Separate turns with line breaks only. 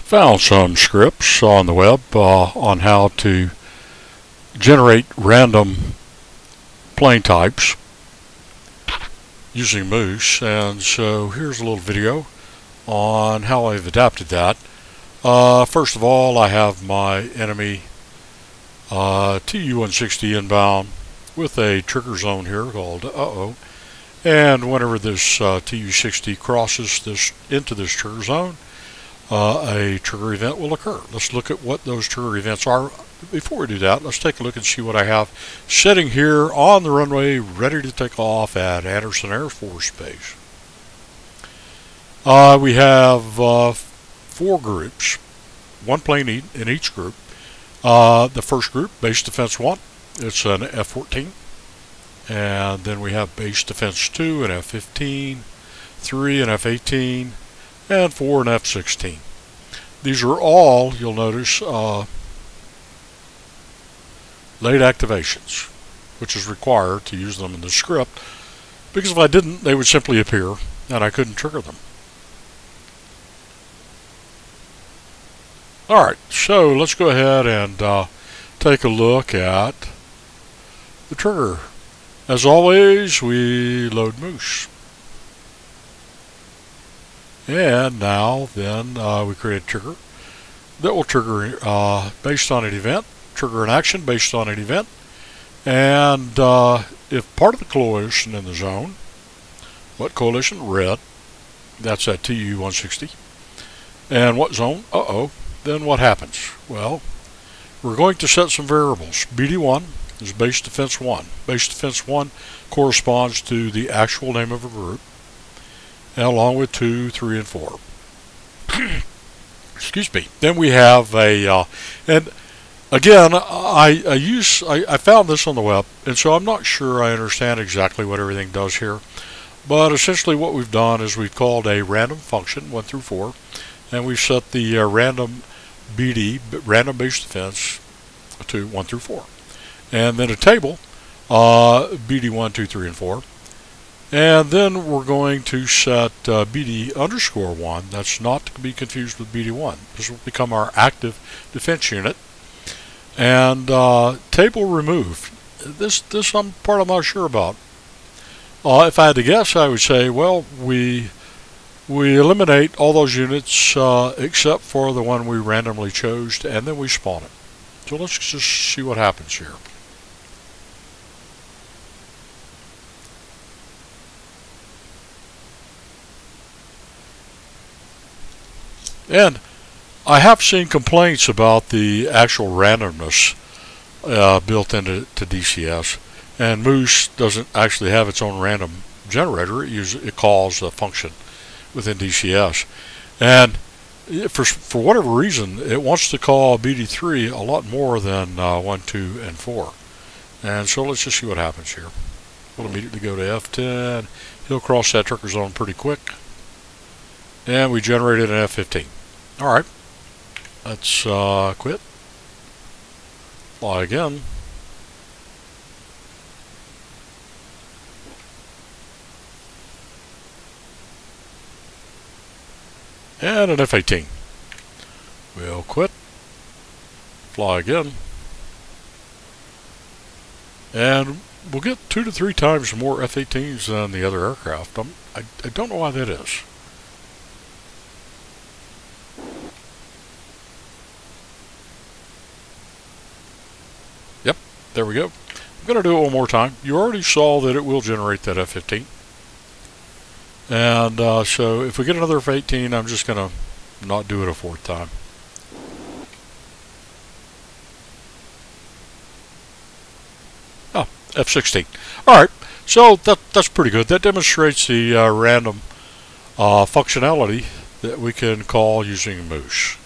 Found some scripts on the web on how to generate random plane types using Moose, and so here's a little video on how I've adapted that. First of all, I have my enemy TU-160 inbound with a trigger zone here called and whenever this TU-60 crosses this into this trigger zone, a trigger event will occur. Let's look at what those trigger events are. Before we do that, let's take a look and see what I have sitting here on the runway ready to take off at Anderson Air Force Base. We have 4 groups, 1 plane in each group. The first group, Base Defense 1, it's an F-14. And then we have Base Defense 2, an F-15, 3, an F-18, and 4, an F-16. These are all, you'll notice, late activations, which is required to use them in the script, because if I didn't, they would simply appear and I couldn't trigger them. Alright, so let's go ahead and take a look at the trigger. As always, we load Moose. And now then we create a trigger that will trigger based on an event, trigger an action based on an event, and if part of the coalition in the zone, what coalition? Red, that's at TU-160, and what zone? Then what happens? Well, we're going to set some variables. BD1 is Base Defense 1. Base Defense 1 corresponds to the actual name of a group, and along with 2, 3, and 4. Excuse me. Then we have a, and again, I found this on the web, and so I'm not sure I understand exactly what everything does here. But essentially what we've done is we've called a random function, 1 through 4, and we've set the random BD, random base defense, to 1 through 4. And then a table, BD 1, 2, 3, and 4. And then we're going to set BD underscore 1. That's not to be confused with BD 1. This will become our active defense unit. And table removed. This I'm not sure about. If I had to guess, I would say, well, we eliminate all those units except for the one we randomly chose, and then we spawn it. So let's just see what happens here. And I have seen complaints about the actual randomness built into DCS, and Moose doesn't actually have its own random generator. It calls a function within DCS, and for whatever reason it wants to call BD3 a lot more than 1, 2, and 4. And so let's just see what happens here. We'll immediately go to F10. He'll cross that trigger zone pretty quick, and we generated an F15. Alright, let's quit, fly again, and an F-18. We'll quit, fly again, and we'll get 2 to 3 times more F-18s than the other aircraft. I don't know why that is. Yep, there we go. I'm going to do it one more time. You already saw that it will generate that F-15. And so if we get another F-18, I'm just going to not do it a 4th time. Oh, F-16. Alright, so that's pretty good. That demonstrates the random functionality that we can call using Moose.